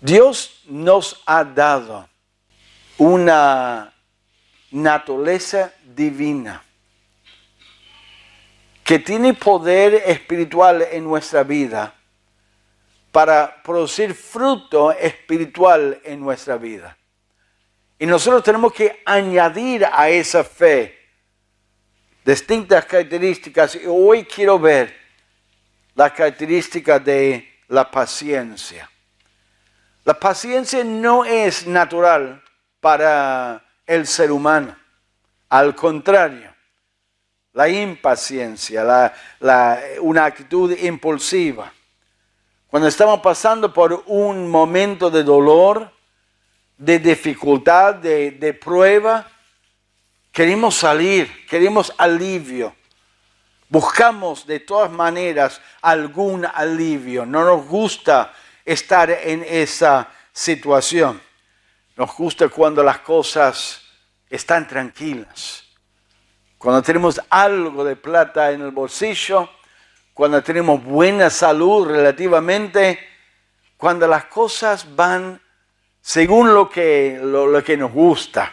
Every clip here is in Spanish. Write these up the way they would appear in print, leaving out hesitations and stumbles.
Dios nos ha dado una naturaleza divina que tiene poder espiritual en nuestra vida para producir fruto espiritual en nuestra vida. Y nosotros tenemos que añadir a esa fe distintas características. Y hoy quiero ver la característica de la paciencia. La paciencia no es natural para el ser humano. Al contrario, la impaciencia, una actitud impulsiva. Cuando estamos pasando por un momento de dolor, de dificultad, de prueba, queremos salir, queremos alivio. Buscamos de todas maneras algún alivio. No nos gusta estar en esa situación. Nos gusta cuando las cosas están tranquilas. Cuando tenemos algo de plata en el bolsillo, cuando tenemos buena salud relativamente, cuando las cosas van según lo que nos gusta.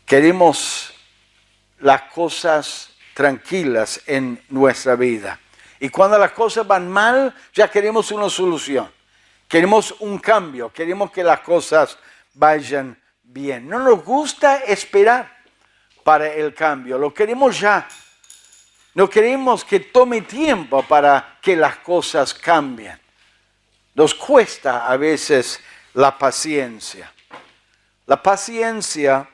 Queremos las cosas tranquilas en nuestra vida. Y cuando las cosas van mal, ya queremos una solución. Queremos un cambio, queremos que las cosas vayan bien. No nos gusta esperar para el cambio, lo queremos ya. No queremos que tome tiempo para que las cosas cambien. Nos cuesta a veces la paciencia. La paciencia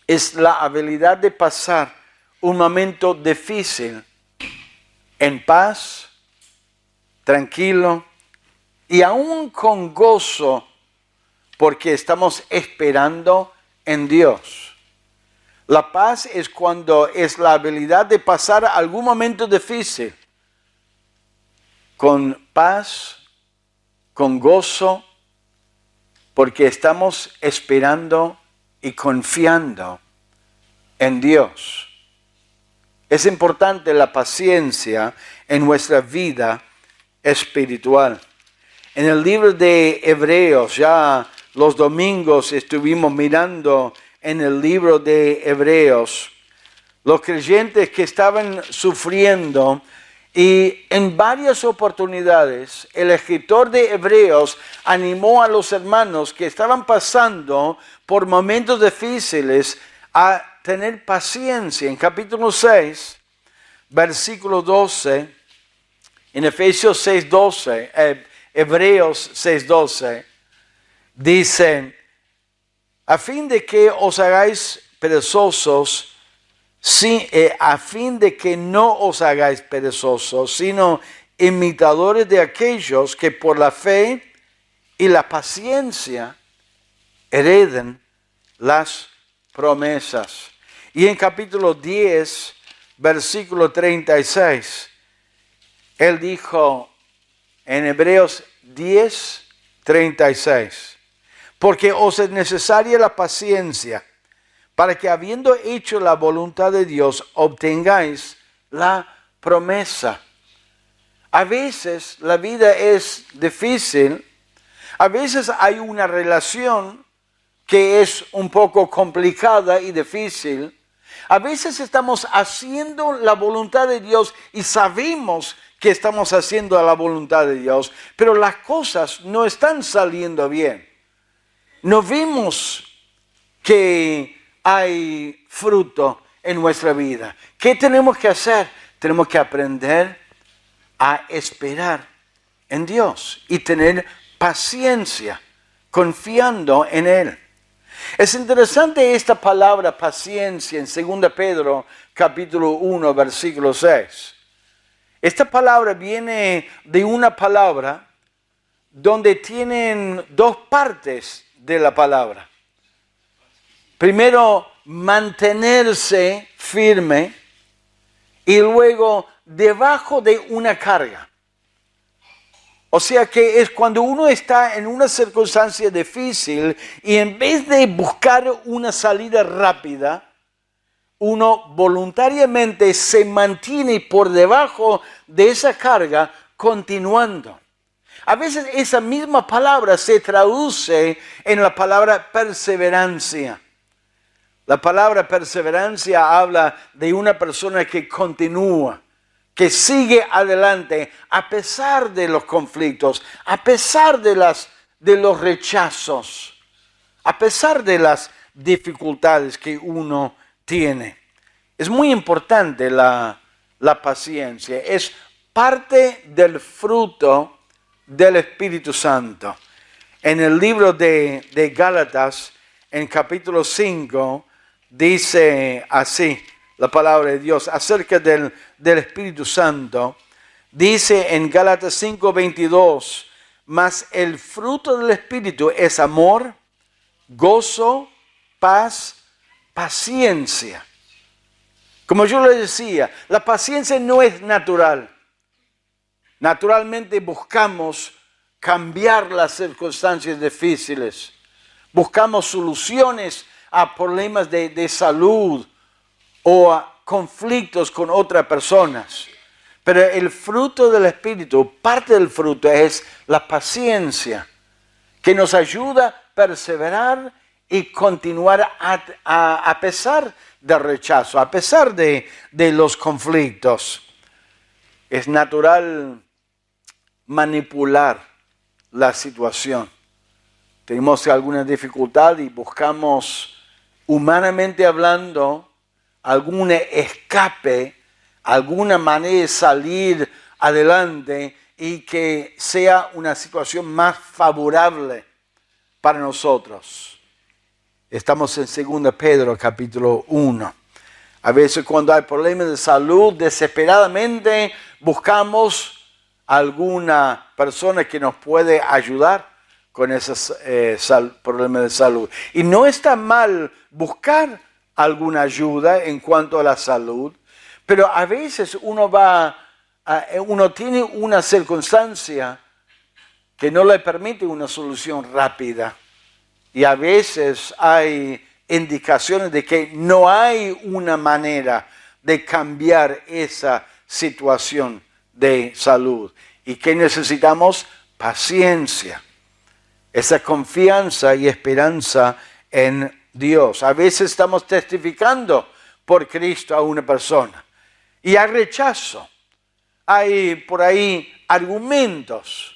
es la habilidad de pasar un momento difícil en paz, tranquilo y aún con gozo porque estamos esperando en Dios. La paz es cuando es la habilidad de pasar algún momento difícil con paz, con gozo, porque estamos esperando y confiando en Dios. Es importante la paciencia en nuestra vida espiritual. En el libro de Hebreos, ya los domingos estuvimos mirando en el libro de Hebreos, los creyentes que estaban sufriendo y en varias oportunidades el escritor de Hebreos animó a los hermanos que estaban pasando por momentos difíciles a tener paciencia. En capítulo 6, versículo 12, en Efesios 6:12, Hebreos 6:12, dice: a fin de que os hagáis perezosos, a fin de que no os hagáis perezosos, sino imitadores de aquellos que por la fe y la paciencia hereden las promesas. Y en capítulo 10, versículo 36, él dijo en Hebreos 10, 36, porque os es necesaria la paciencia, para que habiendo hecho la voluntad de Dios, obtengáis la promesa. A veces la vida es difícil, a veces hay una relación que es un poco complicada y difícil. A veces estamos haciendo la voluntad de Dios y sabemos que estamos haciendo la voluntad de Dios, pero las cosas no están saliendo bien. No vemos que hay fruto en nuestra vida. ¿Qué tenemos que hacer? Tenemos que aprender a esperar en Dios y tener paciencia, confiando en Él. Es interesante esta palabra paciencia en 2 Pedro capítulo 1 versículo 6. Esta palabra viene de una palabra donde tienen dos partes de la palabra. Primero, mantenerse firme y luego debajo de una carga. O sea que es cuando uno está en una circunstancia difícil y en vez de buscar una salida rápida, uno voluntariamente se mantiene por debajo de esa carga continuando. A veces esa misma palabra se traduce en la palabra perseverancia. La palabra perseverancia habla de una persona que continúa, que sigue adelante a pesar de los conflictos, a pesar de los rechazos, a pesar de las dificultades que uno tiene. Es muy importante la paciencia, es parte del fruto del Espíritu Santo. En el libro de Gálatas, en capítulo 5, dice así la palabra de Dios acerca del Espíritu Santo. Dice en Gálatas 5:22, mas el fruto del Espíritu es amor, gozo, paz, paciencia. Como yo le decía, la paciencia no es natural. Naturalmente buscamos cambiar las circunstancias difíciles. Buscamos soluciones a problemas de salud o a conflictos con otras personas. Pero el fruto del Espíritu, parte del fruto es la paciencia, que nos ayuda a perseverar y continuar a pesar del rechazo, a pesar de los conflictos. Es natural manipular la situación. Tenemos alguna dificultad y buscamos, humanamente hablando, algún escape, alguna manera de salir adelante y que sea una situación más favorable para nosotros. Estamos en 2 Pedro capítulo 1. A veces cuando hay problemas de salud, desesperadamente buscamos alguna persona que nos puede ayudar con esos problemas de salud. Y no está mal buscar alguna ayuda en cuanto a la salud, pero a veces uno tiene una circunstancia que no le permite una solución rápida. Y a veces hay indicaciones de que no hay una manera de cambiar esa situación de salud. ¿Y qué necesitamos? Paciencia. Esa confianza y esperanza en Dios. A veces estamos testificando por Cristo a una persona y hay rechazo. Hay por ahí argumentos.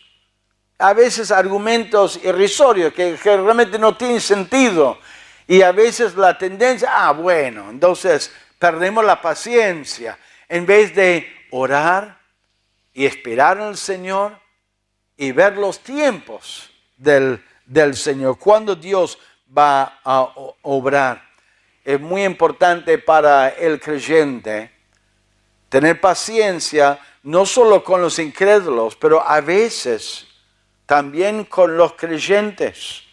A veces argumentos irrisorios que realmente no tienen sentido. Y a veces la tendencia, bueno, entonces perdemos la paciencia. En vez de orar y esperar al Señor y ver los tiempos del Señor, cuando Dios va a obrar. Es muy importante para el creyente tener paciencia, no solo con los incrédulos, pero a veces también con los creyentes.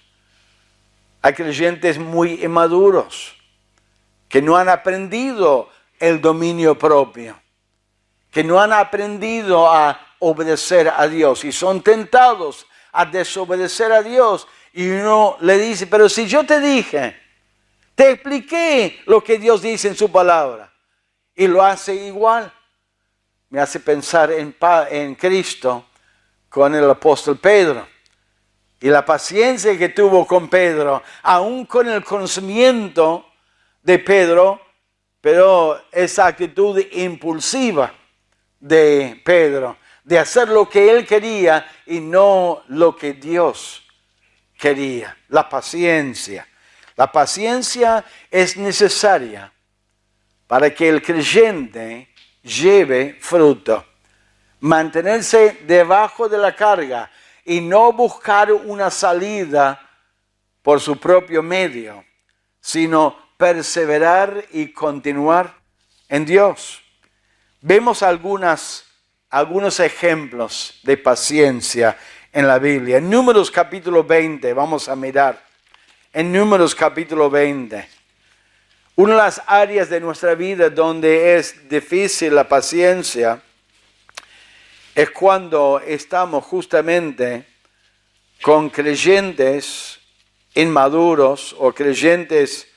Hay creyentes muy inmaduros que no han aprendido el dominio propio, que no han aprendido a obedecer a Dios y son tentados a desobedecer a Dios. Y uno le dice, pero si yo te dije, te expliqué lo que Dios dice en su palabra, y lo hace igual. Me hace pensar en Cristo con el apóstol Pedro. Y la paciencia que tuvo con Pedro, aún con el conocimiento de Pedro, pero esa actitud impulsiva de Pedro, de hacer lo que él quería y no lo que Dios quería. La paciencia. La paciencia es necesaria para que el creyente lleve fruto. Mantenerse debajo de la carga y no buscar una salida por su propio medio, sino perseverar y continuar en Dios. Vemos algunos ejemplos de paciencia en la Biblia. En Números capítulo 20, vamos a mirar. En Números capítulo 20. Una de las áreas de nuestra vida donde es difícil la paciencia es cuando estamos justamente con creyentes inmaduros o creyentes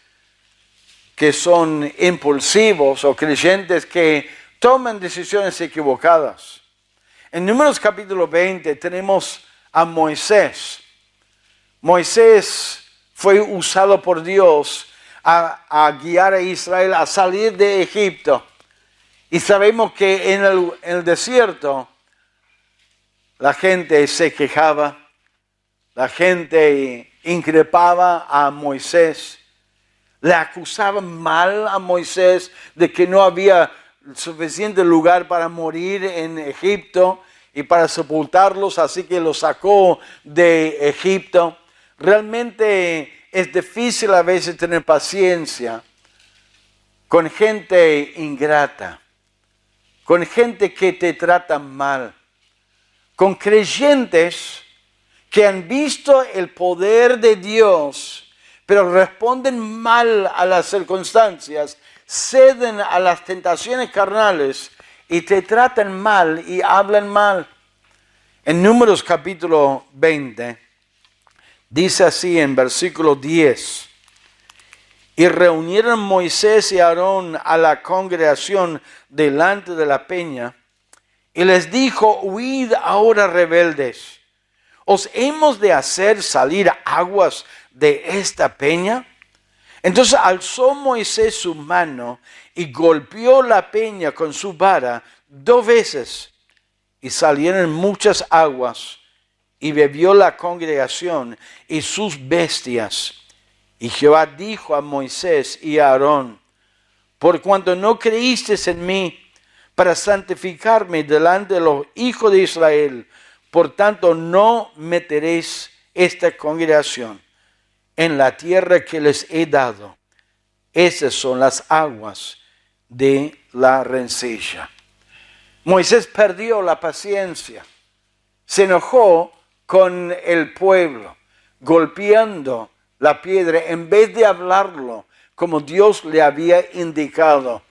que son impulsivos o creyentes que toman decisiones equivocadas. En Números capítulo 20 tenemos a Moisés. Moisés fue usado por Dios a guiar a Israel a salir de Egipto. Y sabemos que en el desierto la gente se quejaba, la gente increpaba a Moisés, le acusaban mal a Moisés de que no había suficiente lugar para morir en Egipto y para sepultarlos, así que los sacó de Egipto. Realmente es difícil a veces tener paciencia con gente ingrata, con gente que te trata mal, con creyentes que han visto el poder de Dios, pero responden mal a las circunstancias, ceden a las tentaciones carnales y te tratan mal y hablan mal. En Números capítulo 20, dice así en versículo 10, y reunieron Moisés y Aarón a la congregación delante de la peña, y les dijo, huid ahora rebeldes, ¿os hemos de hacer salir aguas de esta peña? Entonces alzó Moisés su mano y golpeó la peña con su vara 2 veces, y salieron muchas aguas, y bebió la congregación y sus bestias. Y Jehová dijo a Moisés y a Aarón, por cuanto no creísteis en mí para santificarme delante de los hijos de Israel, por tanto no meteréis esta congregación en la tierra que les he dado. Esas son las aguas de la rencilla. Moisés perdió la paciencia, se enojó con el pueblo, golpeando la piedra en vez de hablarlo como Dios le había indicado,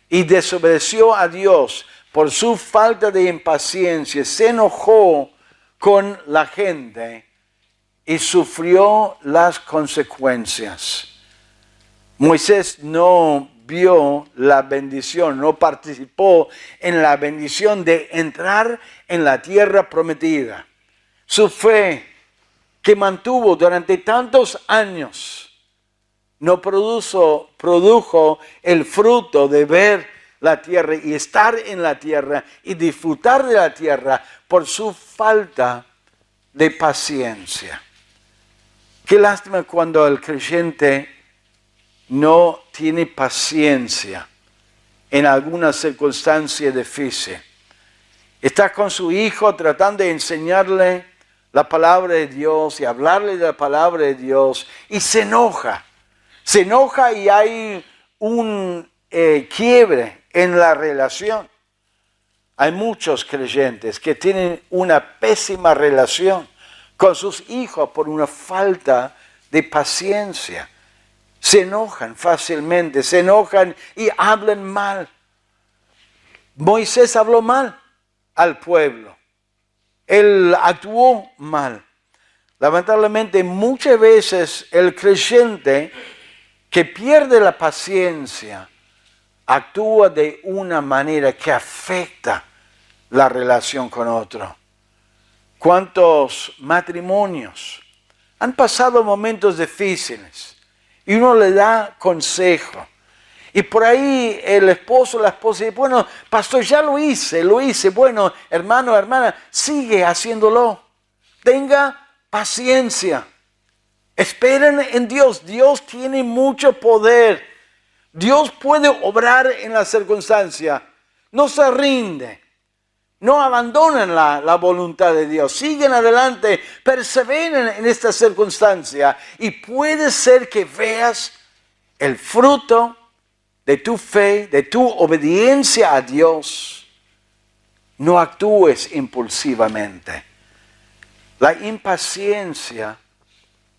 y desobedeció a Dios por su falta de impaciencia, se enojó con la gente y sufrió las consecuencias. Moisés no vio la bendición, no participó en la bendición de entrar en la tierra prometida. Su fe que mantuvo durante tantos años no produjo el fruto de ver la tierra y estar en la tierra y disfrutar de la tierra por su falta de paciencia. Qué lástima cuando el creyente no tiene paciencia en alguna circunstancia difícil. Está con su hijo tratando de enseñarle la palabra de Dios y hablarle de la palabra de Dios y se enoja. Se enoja y hay un quiebre en la relación. Hay muchos creyentes que tienen una pésima relación con sus hijos por una falta de paciencia. Se enojan fácilmente, se enojan y hablan mal. Moisés habló mal al pueblo. Él actuó mal. Lamentablemente, muchas veces el creyente que pierde la paciencia actúa de una manera que afecta la relación con otro. ¿Cuántos matrimonios han pasado momentos difíciles y uno le da consejo? Y por ahí el esposo, la esposa dice, bueno, pastor, ya lo hice. Bueno, hermano, hermana, sigue haciéndolo. Tenga paciencia. Esperen en Dios. Dios tiene mucho poder. Dios puede obrar en la circunstancia. No se rinde. No abandonen la voluntad de Dios. Siguen adelante. Perseveren en esta circunstancia. Y puede ser que veas el fruto de tu fe, de tu obediencia a Dios. No actúes impulsivamente. La impaciencia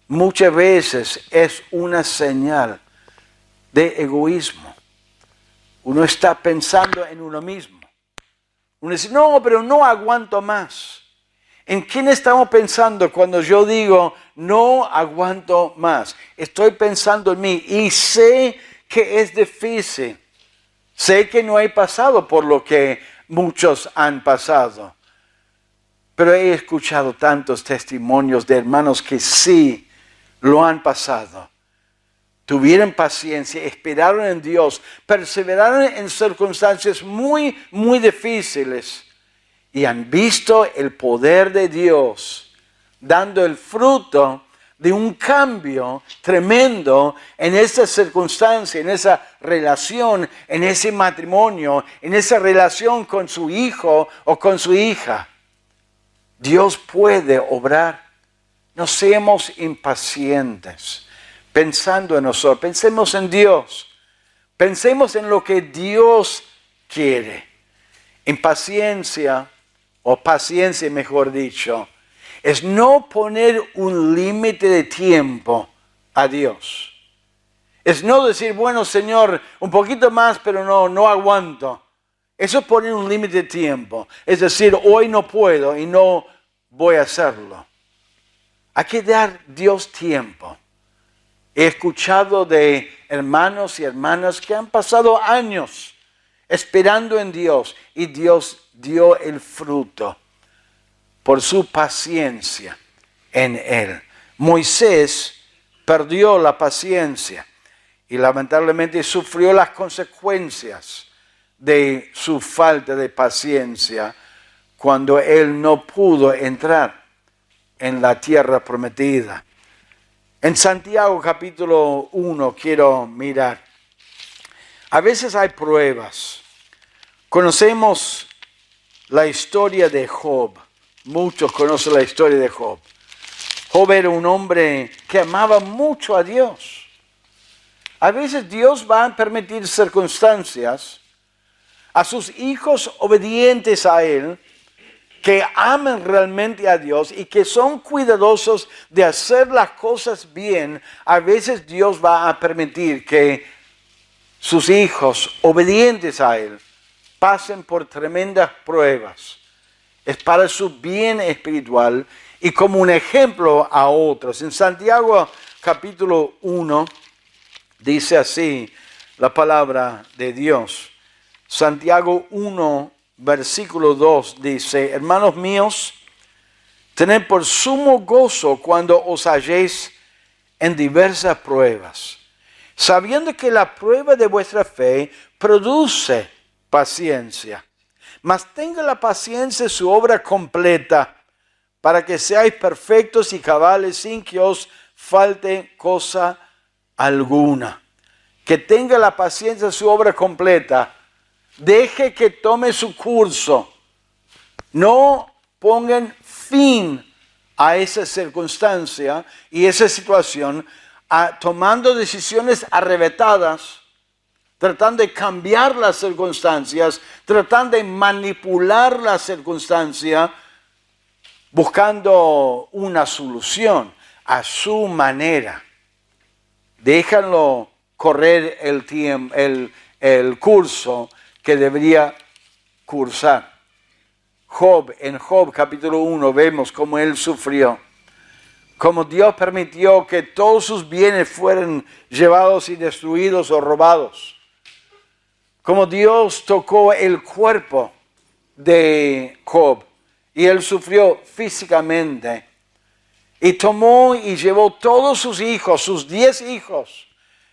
muchas veces es una señal de egoísmo. Uno está pensando en uno mismo. Uno dice, no, pero no aguanto más. ¿En quién estamos pensando cuando yo digo, no aguanto más? Estoy pensando en mí y sé que es difícil. Sé que no he pasado por lo que muchos han pasado. Pero he escuchado tantos testimonios de hermanos que sí lo han pasado. Tuvieron paciencia, esperaron en Dios, perseveraron en circunstancias muy, muy difíciles y han visto el poder de Dios dando el fruto de un cambio tremendo en esa circunstancia, en esa relación, en ese matrimonio, en esa relación con su hijo o con su hija. Dios puede obrar. No seamos impacientes pensando en nosotros. Pensemos en Dios. Pensemos en lo que Dios quiere. Impaciencia, o paciencia mejor dicho, es no poner un límite de tiempo a Dios. Es no decir, bueno, Señor, un poquito más, pero no aguanto. Eso es poner un límite de tiempo. Es decir, hoy no puedo y no voy a hacerlo. Hay que dar Dios tiempo. He escuchado de hermanos y hermanas que han pasado años esperando en Dios y Dios dio el fruto por su paciencia en Él. Moisés perdió la paciencia y lamentablemente sufrió las consecuencias de su falta de paciencia cuando él no pudo entrar en la tierra prometida. En Santiago capítulo 1 quiero mirar. A veces hay pruebas. Conocemos la historia de Job. Muchos conocen la historia de Job. Job era un hombre que amaba mucho a Dios. A veces Dios va a permitir circunstancias a sus hijos obedientes a Él, que aman realmente a Dios y que son cuidadosos de hacer las cosas bien. A veces Dios va a permitir que sus hijos obedientes a Él pasen por tremendas pruebas. Es para su bien espiritual y como un ejemplo a otros. En Santiago capítulo 1 dice así la palabra de Dios. Santiago 1, versículo 2 dice, hermanos míos, tened por sumo gozo cuando os halléis en diversas pruebas, sabiendo que la prueba de vuestra fe produce paciencia. Mas tenga la paciencia su obra completa, para que seáis perfectos y cabales sin que os falte cosa alguna. Que tenga la paciencia su obra completa. Deje que tome su curso. No pongan fin a esa circunstancia y esa situación tomando decisiones arrebatadas, tratando de cambiar las circunstancias, tratando de manipular la circunstancia, buscando una solución a su manera. Déjanlo correr el tiempo, el curso que debería cursar. En Job capítulo 1 vemos cómo él sufrió, cómo Dios permitió que todos sus bienes fueran llevados y destruidos o robados, cómo Dios tocó el cuerpo de Job y él sufrió físicamente y tomó y llevó todos sus hijos, sus 10 hijos,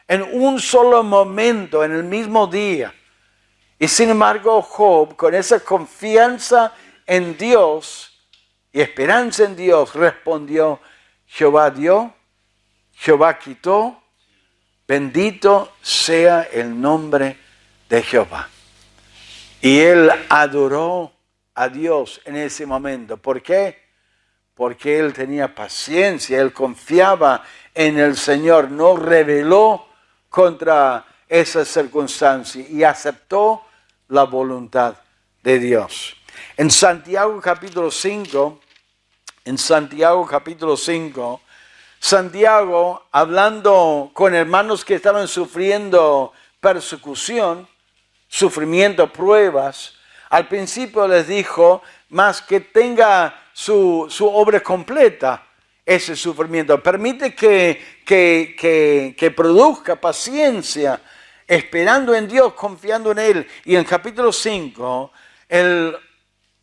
en un solo momento, en el mismo día. Y sin embargo, Job, con esa confianza en Dios y esperanza en Dios, respondió, Jehová dio, Jehová quitó, bendito sea el nombre de Jehová. Y él adoró a Dios en ese momento. ¿Por qué? Porque él tenía paciencia, él confiaba en el Señor, no rebeló contra esa circunstancia y aceptó la voluntad de Dios. En Santiago capítulo 5, Santiago, hablando con hermanos que estaban sufriendo persecución, sufrimiento, pruebas, al principio les dijo, más que tenga su obra completa, ese sufrimiento. Permite que produzca paciencia, esperando en Dios, confiando en Él. Y en capítulo 5, Él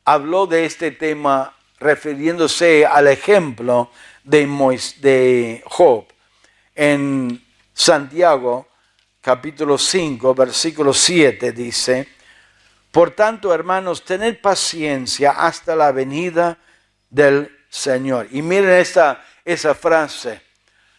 habló de este tema refiriéndose al ejemplo de Job. En Santiago, capítulo 5, versículo 7 dice: por tanto, hermanos, tened paciencia hasta la venida del Señor. Y miren esa frase.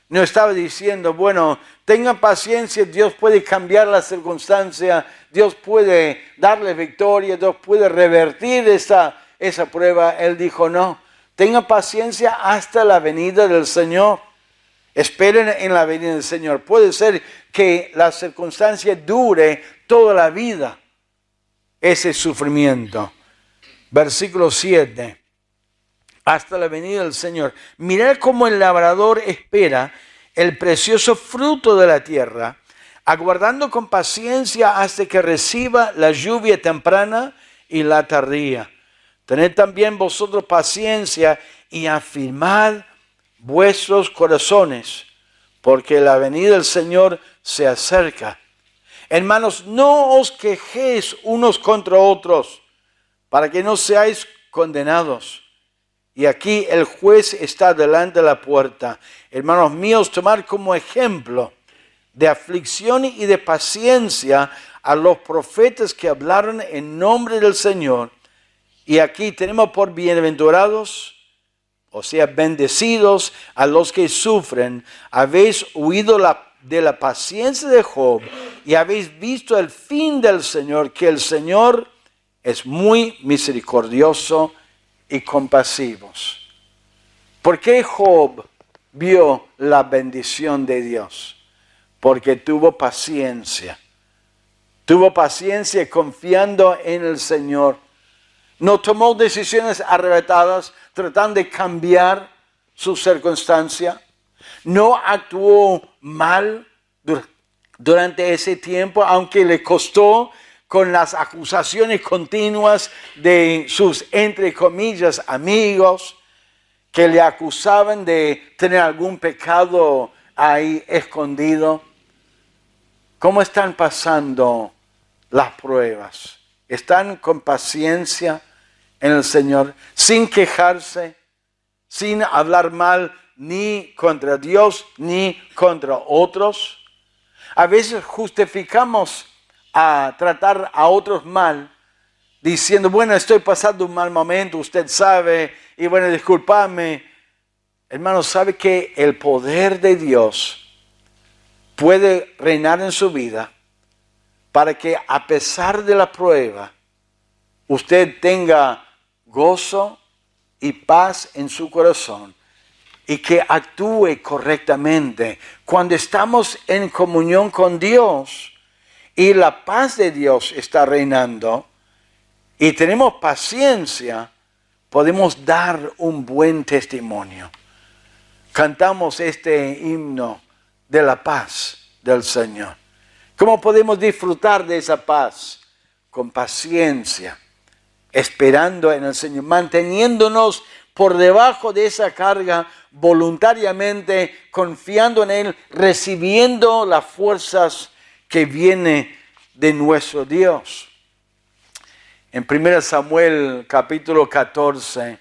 No estaba diciendo, bueno, tengan paciencia, Dios puede cambiar la circunstancia, Dios puede darle victoria, Dios puede revertir esa prueba. Él dijo, no, tengan paciencia hasta la venida del Señor. Esperen en la venida del Señor. Puede ser que la circunstancia dure toda la vida, ese sufrimiento. Versículo 7. Hasta la venida del Señor. Mirad cómo el labrador espera el precioso fruto de la tierra, aguardando con paciencia hasta que reciba la lluvia temprana y la tardía. Tened también vosotros paciencia y afirmad vuestros corazones, porque la venida del Señor se acerca. Hermanos, no os quejéis unos contra otros, para que no seáis condenados. Y aquí el juez está delante de la puerta. Hermanos míos, tomad como ejemplo de aflicción y de paciencia a los profetas que hablaron en nombre del Señor. Y aquí tenemos por bienaventurados, o sea, bendecidos a los que sufren. Habéis oído de la paciencia de Job y habéis visto el fin del Señor, que el Señor es muy misericordioso y compasivos. ¿Por qué Job vio la bendición de Dios? Porque tuvo paciencia. Tuvo paciencia confiando en el Señor. No tomó decisiones arrebatadas tratando de cambiar su circunstancia. No actuó mal durante ese tiempo, aunque le costó, con las acusaciones continuas de sus, entre comillas, amigos, que le acusaban de tener algún pecado ahí escondido. ¿Cómo están pasando las pruebas? ¿Están con paciencia en el Señor, sin quejarse, sin hablar mal ni contra Dios ni contra otros? A veces justificamos a tratar a otros mal, diciendo, bueno, estoy pasando un mal momento, usted sabe, y bueno, discúlpame. Hermano, ¿sabe que el poder de Dios puede reinar en su vida para que a pesar de la prueba, usted tenga gozo y paz en su corazón y que actúe correctamente? Cuando estamos en comunión con Dios y la paz de Dios está reinando y tenemos paciencia, podemos dar un buen testimonio. Cantamos este himno de la paz del Señor. ¿Cómo podemos disfrutar de esa paz? Con paciencia, esperando en el Señor, manteniéndonos por debajo de esa carga voluntariamente, confiando en Él, recibiendo las fuerzas que vienen de nuestro Dios. En 1 Samuel capítulo 14,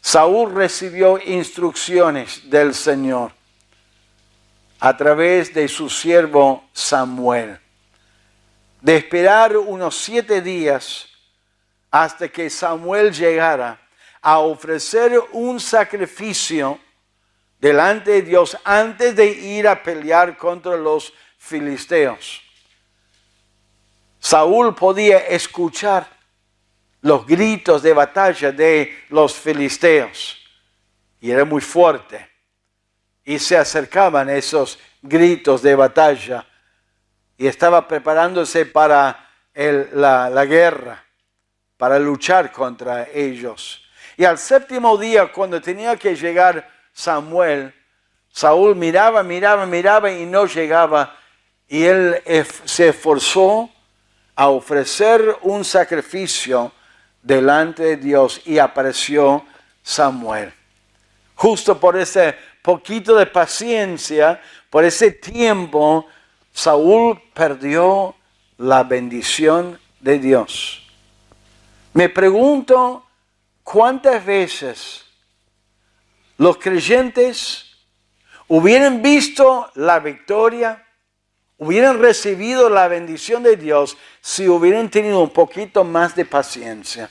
Saúl recibió instrucciones del Señor a través de su siervo Samuel, de esperar unos 7 días hasta que Samuel llegara a ofrecer un sacrificio delante de Dios antes de ir a pelear contra los filisteos. Saúl podía escuchar los gritos de batalla de los filisteos y era muy fuerte. Y se acercaban esos gritos de batalla y estaba preparándose para la guerra, para luchar contra ellos. Y al 7º día, cuando tenía que llegar Samuel, Saúl miraba y no llegaba. Y él se esforzó a ofrecer un sacrificio delante de Dios y apareció Samuel. Justo por ese poquito de paciencia, por ese tiempo, Saúl perdió la bendición de Dios. Me pregunto, ¿cuántas veces los creyentes hubieran visto la victoria, hubieran recibido la bendición de Dios si hubieran tenido un poquito más de paciencia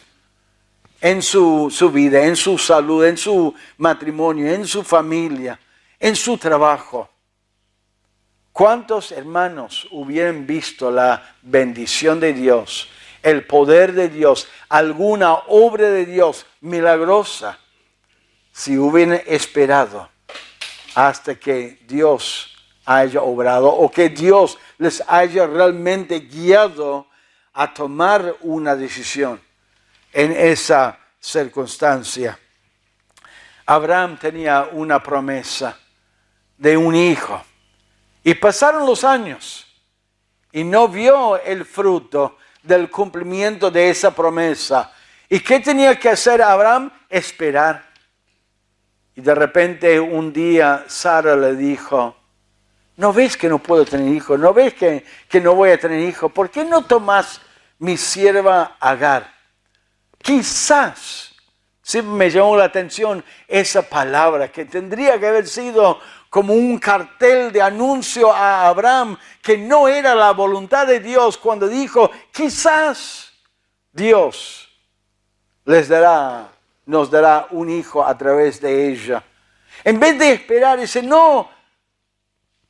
en su vida, en su salud, en su matrimonio, en su familia, en su trabajo? ¿Cuántos hermanos hubieran visto la bendición de Dios, el poder de Dios, alguna obra de Dios milagrosa, si hubieran esperado hasta que Dios haya obrado o que Dios les haya realmente guiado a tomar una decisión en esa circunstancia? Abraham tenía una promesa de un hijo y pasaron los años y no vio el fruto del cumplimiento de esa promesa. ¿Y qué tenía que hacer Abraham? Esperar. Y de repente un día Sara le dijo: ¿no ves que no puedo tener hijo? ¿No ves que no voy a tener hijo? ¿Por qué no tomas mi sierva Agar? Quizás, siempre me llamó la atención esa palabra, que tendría que haber sido como un cartel de anuncio a Abraham, que no era la voluntad de Dios cuando dijo: quizás Dios nos dará un hijo a través de ella. En vez de esperar, dice: no,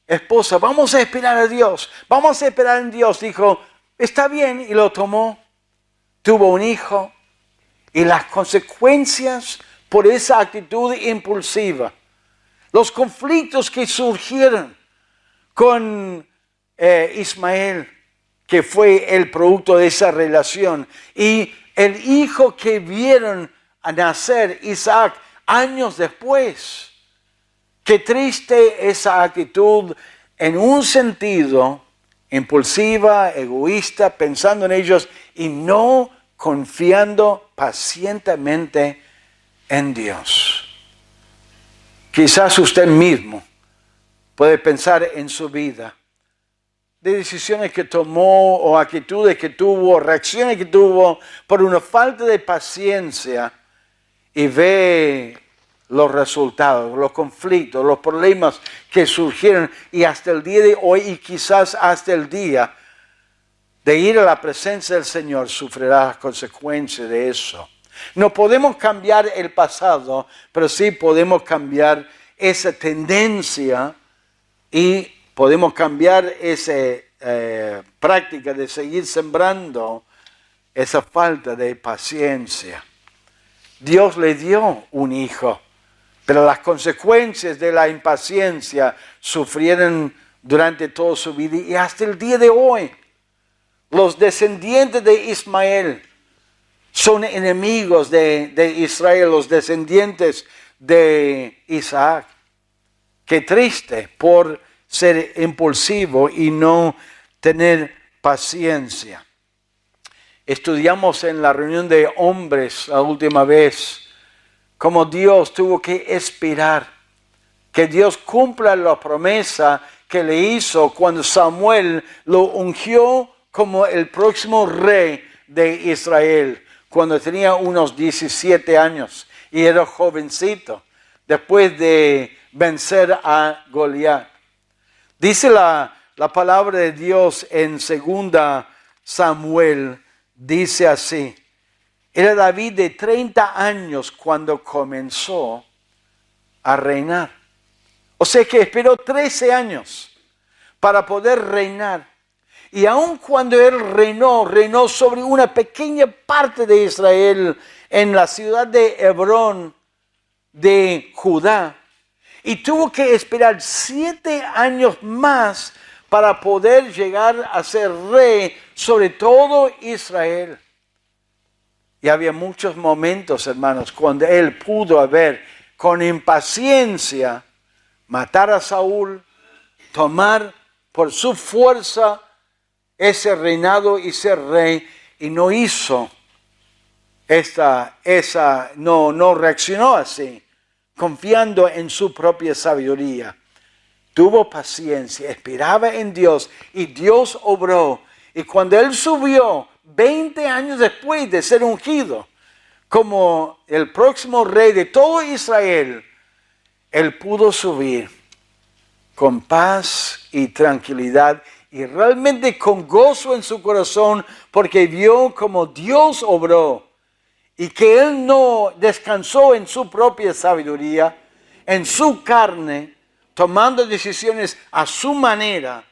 esposa, vamos a esperar a Dios, vamos a esperar en Dios. Dijo: está bien, y lo tomó, tuvo un hijo, y las consecuencias por esa actitud impulsiva, los conflictos que surgieron con Ismael, que fue el producto de esa relación, y el hijo que vieron a nacer, Isaac, años después. Qué triste esa actitud, en un sentido impulsiva, egoísta, pensando en ellos y no confiando pacientemente en Dios. Quizás usted mismo puede pensar en su vida, de decisiones que tomó o actitudes que tuvo, reacciones que tuvo por una falta de paciencia, y ve los resultados, los conflictos, los problemas que surgieron, y hasta el día de hoy, y quizás hasta el día de ir a la presencia del Señor, sufrirá las consecuencias de eso. No podemos cambiar el pasado, pero sí podemos cambiar esa tendencia y podemos cambiar esa práctica de seguir sembrando esa falta de paciencia. Dios le dio un hijo, pero las consecuencias de la impaciencia sufrieron durante toda su vida y hasta el día de hoy. Los descendientes de Ismael son enemigos de Israel, los descendientes de Isaac. Qué triste por ser impulsivo y no tener paciencia. Estudiamos en la reunión de hombres la última vez cómo Dios tuvo que esperar que Dios cumpla la promesa que le hizo cuando Samuel lo ungió como el próximo rey de Israel, cuando tenía unos 17 años y era jovencito, después de vencer a Goliat. Dice la palabra de Dios en 2 Samuel, dice así: era David de 30 años cuando comenzó a reinar. O sea que esperó 13 años para poder reinar. Y aun cuando él reinó sobre una pequeña parte de Israel, en la ciudad de Hebrón de Judá, y tuvo que esperar 7 años más para poder llegar a ser rey sobre todo Israel. Y había muchos momentos, hermanos, cuando él pudo haber, con impaciencia, matar a Saúl, tomar por su fuerza ese reinado y ser rey, y no hizo no reaccionó así, confiando en su propia sabiduría. Tuvo paciencia, esperaba en Dios y Dios obró. Y cuando él subió, 20 años después de ser ungido, como el próximo rey de todo Israel, él pudo subir con paz y tranquilidad y realmente con gozo en su corazón porque vio como Dios obró y que él no descansó en su propia sabiduría, en su carne, tomando decisiones a su manera,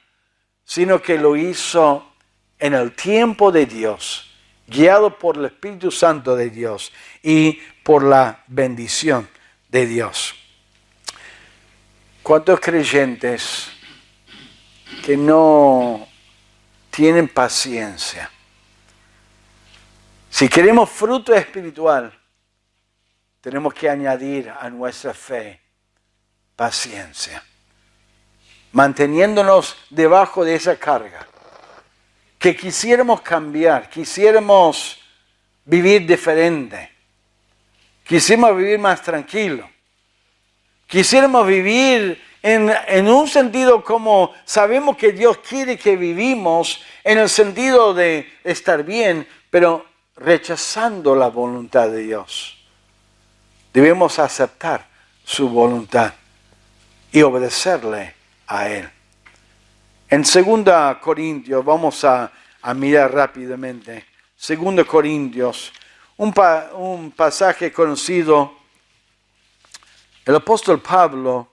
sino que lo hizo en el tiempo de Dios, guiado por el Espíritu Santo de Dios y por la bendición de Dios. ¿Cuántos creyentes que no tienen paciencia? Si queremos fruto espiritual, tenemos que añadir a nuestra fe paciencia, manteniéndonos debajo de esa carga. Que quisiéramos cambiar, quisiéramos vivir diferente, quisiéramos vivir más tranquilo, quisiéramos vivir en un sentido como sabemos que Dios quiere que vivimos, en el sentido de estar bien, pero rechazando la voluntad de Dios. Debemos aceptar su voluntad y obedecerle a Él. En 2 Corintios, vamos a mirar rápidamente, 2 Corintios, un pasaje conocido. El apóstol Pablo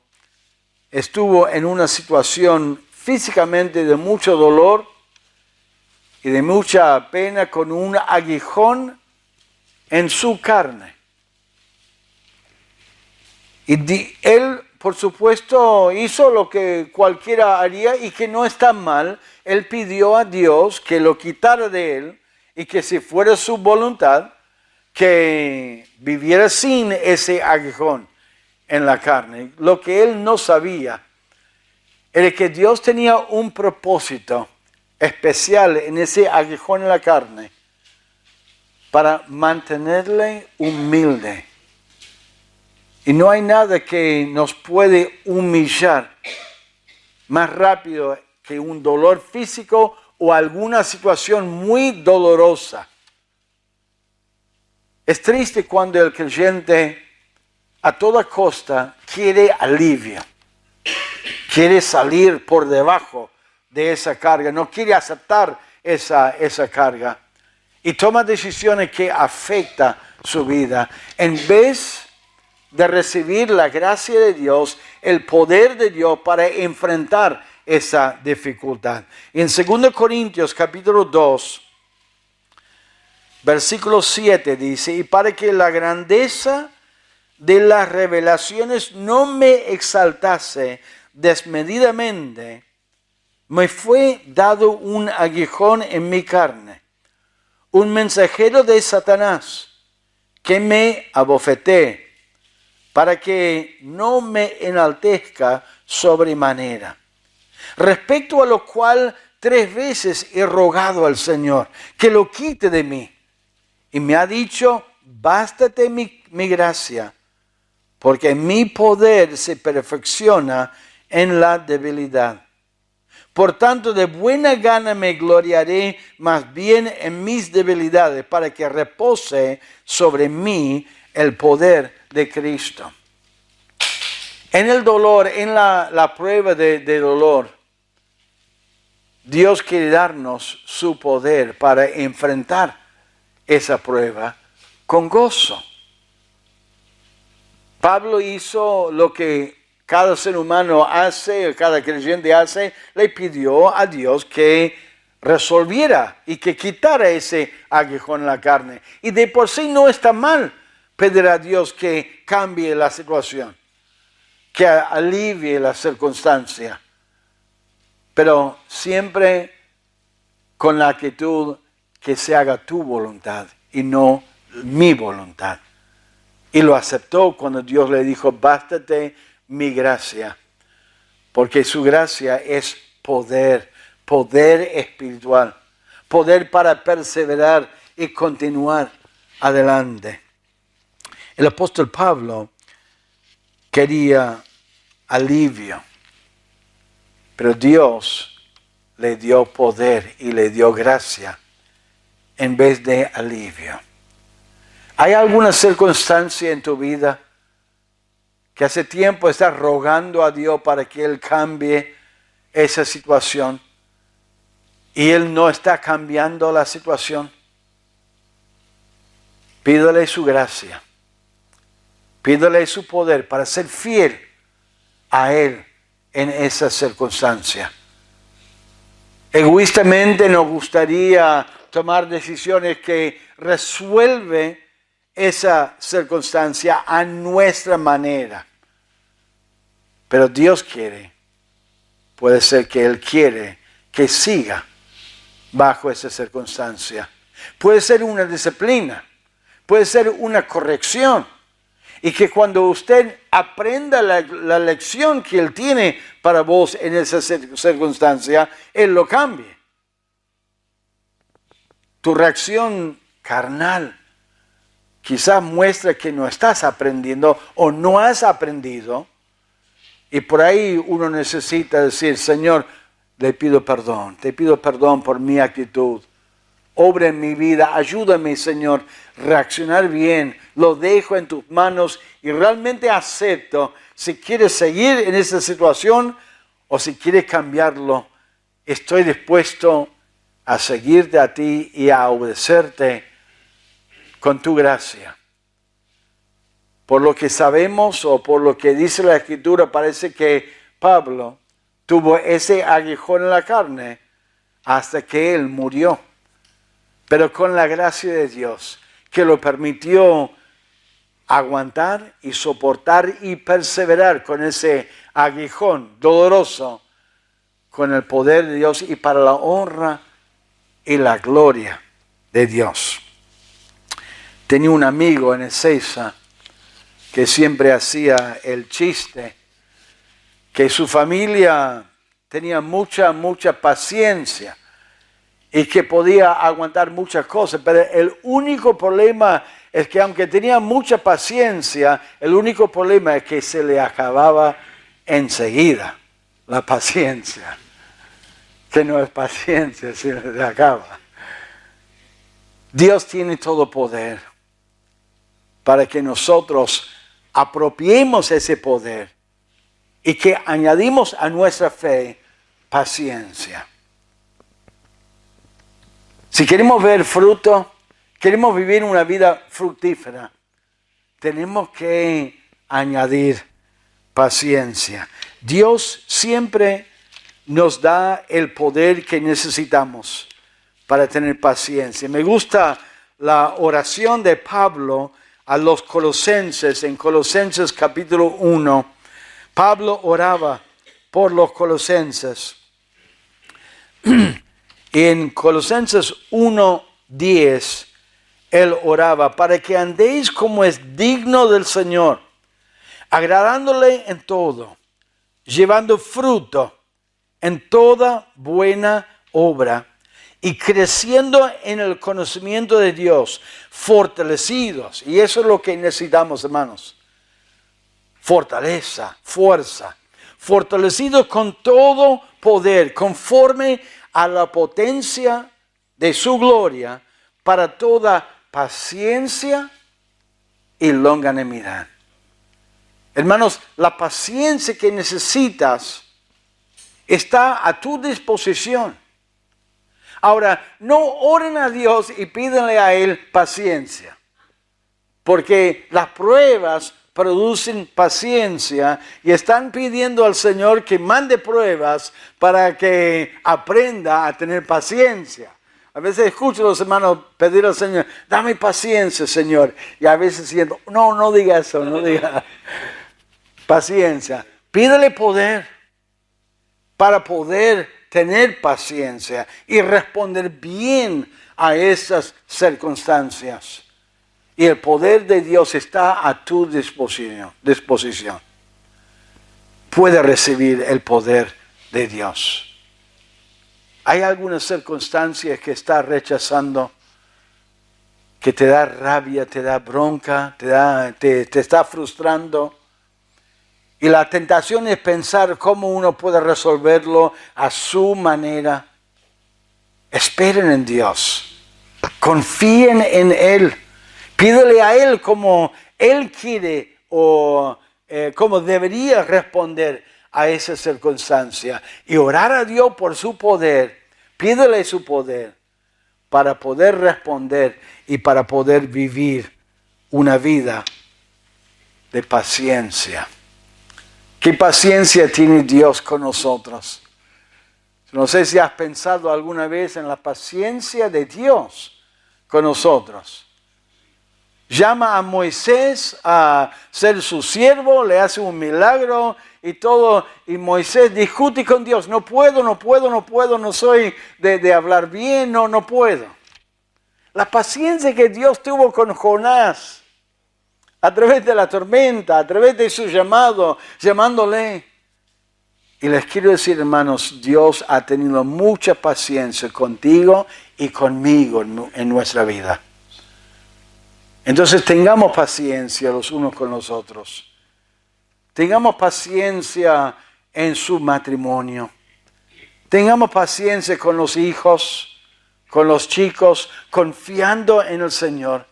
estuvo en una situación físicamente de mucho dolor y de mucha pena con un aguijón en su carne. Y él, por supuesto, hizo lo que cualquiera haría y que no está mal. Él pidió a Dios que lo quitara de él y que si fuera su voluntad, que viviera sin ese aguijón en la carne. Lo que él no sabía era que Dios tenía un propósito especial en ese aguijón en la carne para mantenerle humilde. Y no hay nada que nos puede humillar más rápido que un dolor físico o alguna situación muy dolorosa. Es triste cuando el creyente a toda costa quiere alivio, quiere salir por debajo de esa carga, no quiere aceptar esa carga y toma decisiones que afectan su vida en vez de recibir la gracia de Dios, el poder de Dios para enfrentar esa dificultad. En 2 Corintios capítulo 2, versículo 7 dice, y para que la grandeza de las revelaciones no me exaltase desmedidamente, me fue dado un aguijón en mi carne, un mensajero de Satanás que me abofeté, para que no me enaltezca sobremanera. Respecto a lo cual 3 veces he rogado al Señor que lo quite de mí. Y me ha dicho, bástate mi gracia, porque mi poder se perfecciona en la debilidad. Por tanto, de buena gana me gloriaré más bien en mis debilidades, para que repose sobre mí el poder de Cristo. En el dolor, en la prueba de dolor, Dios quiere darnos su poder para enfrentar esa prueba con gozo. Pablo hizo lo que cada ser humano hace, cada creyente hace, le pidió a Dios que resolviera y que quitara ese aguijón en la carne. Y de por sí no está mal pedir a Dios que cambie la situación, que alivie la circunstancia, pero siempre con la actitud que se haga tu voluntad y no mi voluntad. Y lo aceptó cuando Dios le dijo, bástate mi gracia, porque su gracia es poder, poder espiritual, poder para perseverar y continuar adelante. El apóstol Pablo quería alivio, pero Dios le dio poder y le dio gracia en vez de alivio. ¿Hay alguna circunstancia en tu vida que hace tiempo estás rogando a Dios para que Él cambie esa situación y Él no está cambiando la situación? Pídele su gracia. Pídele su poder para ser fiel a Él en esa circunstancia. Egoístamente nos gustaría tomar decisiones que resuelven esa circunstancia a nuestra manera. Pero Dios quiere, puede ser que Él quiere que siga bajo esa circunstancia. Puede ser una disciplina, puede ser una corrección. Y que cuando usted aprenda la lección que Él tiene para vos en esa circunstancia, Él lo cambie. Tu reacción carnal quizás muestra que no estás aprendiendo o no has aprendido. Y por ahí uno necesita decir, Señor, te pido perdón por mi actitud. Obra en mi vida, ayúdame, Señor, reaccionar bien, lo dejo en tus manos y realmente acepto si quieres seguir en esa situación o si quieres cambiarlo. Estoy dispuesto a seguirte a ti y a obedecerte con tu gracia. Por lo que sabemos o por lo que dice la Escritura, parece que Pablo tuvo ese aguijón en la carne hasta que él murió. Pero con la gracia de Dios, que lo permitió aguantar y soportar y perseverar con ese aguijón doloroso, con el poder de Dios y para la honra y la gloria de Dios. Tenía un amigo en Ezeiza que siempre hacía el chiste, que su familia tenía mucha paciencia y que podía aguantar muchas cosas, pero el único problema es que aunque tenía mucha paciencia, el único problema es que se le acababa enseguida la paciencia, que no es paciencia, sino se le acaba. Dios tiene todo poder para que nosotros apropiemos ese poder y que añadimos a nuestra fe paciencia. Si queremos ver fruto, queremos vivir una vida fructífera, tenemos que añadir paciencia. Dios siempre nos da el poder que necesitamos para tener paciencia. Me gusta la oración de Pablo a los colosenses, en Colosenses capítulo 1. Pablo oraba por los colosenses. En Colosenses 1:10, él oraba para que andéis como es digno del Señor, agradándole en todo, llevando fruto en toda buena obra y creciendo en el conocimiento de Dios, fortalecidos. Y eso es lo que necesitamos, hermanos. Fortaleza, fuerza. Fortalecidos con todo poder, conforme a la potencia de su gloria, para toda paciencia y longanimidad. Hermanos, la paciencia que necesitas está a tu disposición. Ahora, no oren a Dios y pídanle a Él paciencia, porque las pruebas producen paciencia y están pidiendo al Señor que mande pruebas para que aprenda a tener paciencia. A veces escucho a los hermanos pedir al Señor, dame paciencia, Señor. Y a veces siento, no diga eso, no diga paciencia. Pídele poder para poder tener paciencia y responder bien a esas circunstancias. Y el poder de Dios está a tu disposición. Puede recibir el poder de Dios. ¿Hay algunas circunstancias que estás rechazando, que te da rabia, te da bronca, te está frustrando? Y la tentación es pensar cómo uno puede resolverlo a su manera. Esperen en Dios. Confíen en Él. Pídele a Él como Él quiere o como debería responder a esa circunstancia. Y orar a Dios por su poder. Pídele su poder para poder responder y para poder vivir una vida de paciencia. ¿Qué paciencia tiene Dios con nosotros? No sé si has pensado alguna vez en la paciencia de Dios con nosotros. Llama a Moisés a ser su siervo, le hace un milagro y todo, y Moisés discute con Dios. No puedo, no soy de hablar bien, no puedo. La paciencia que Dios tuvo con Jonás, a través de la tormenta, a través de su llamado, llamándole. Y les quiero decir, hermanos, Dios ha tenido mucha paciencia contigo y conmigo en nuestra vida. Entonces tengamos paciencia los unos con los otros. Tengamos paciencia en su matrimonio. Tengamos paciencia con los hijos, con los chicos, confiando en el Señor.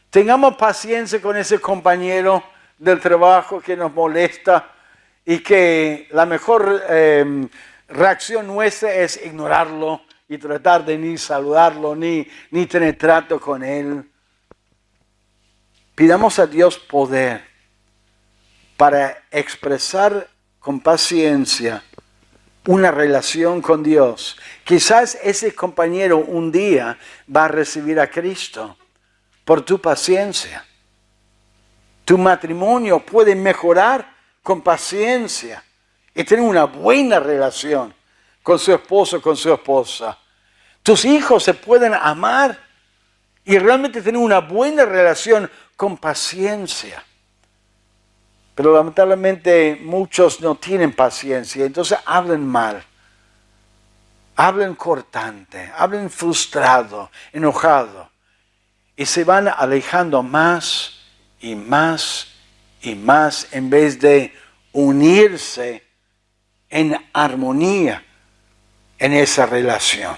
Tengamos paciencia con ese compañero del trabajo que nos molesta y que la mejor reacción nuestra es ignorarlo y tratar de ni saludarlo, ni tener trato con él. Pidamos a Dios poder para expresar con paciencia una relación con Dios. Quizás ese compañero un día va a recibir a Cristo por tu paciencia. Tu matrimonio puede mejorar con paciencia y tener una buena relación con su esposo, con su esposa. Tus hijos se pueden amar y realmente tener una buena relación con paciencia. Pero lamentablemente muchos no tienen paciencia, entonces hablan mal, hablan cortante, hablan frustrado, enojado, y se van alejando más y más y más en vez de unirse en armonía en esa relación.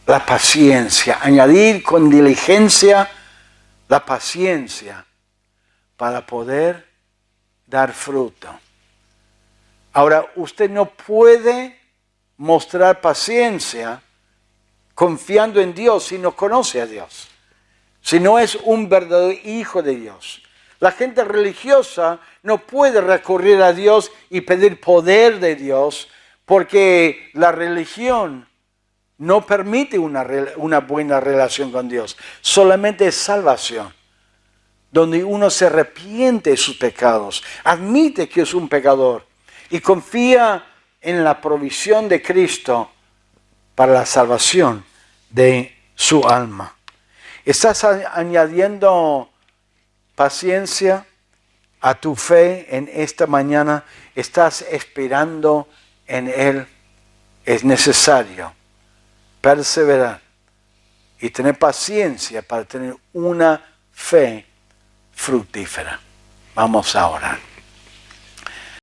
La paciencia, añadir con diligencia la paciencia para poder dar fruto. Ahora, usted no puede mostrar paciencia confiando en Dios si no conoce a Dios, si no es un verdadero hijo de Dios. La gente religiosa no puede recurrir a Dios y pedir poder de Dios porque la religión no permite una buena relación con Dios. Solamente es salvación, donde uno se arrepiente de sus pecados, admite que es un pecador y confía en la provisión de Cristo para la salvación de su alma. ¿Estás añadiendo paciencia a tu fe en esta mañana? ¿Estás esperando en Él? Es necesario perseverar y tener paciencia para tener una fe fructífera. Vamos a orar.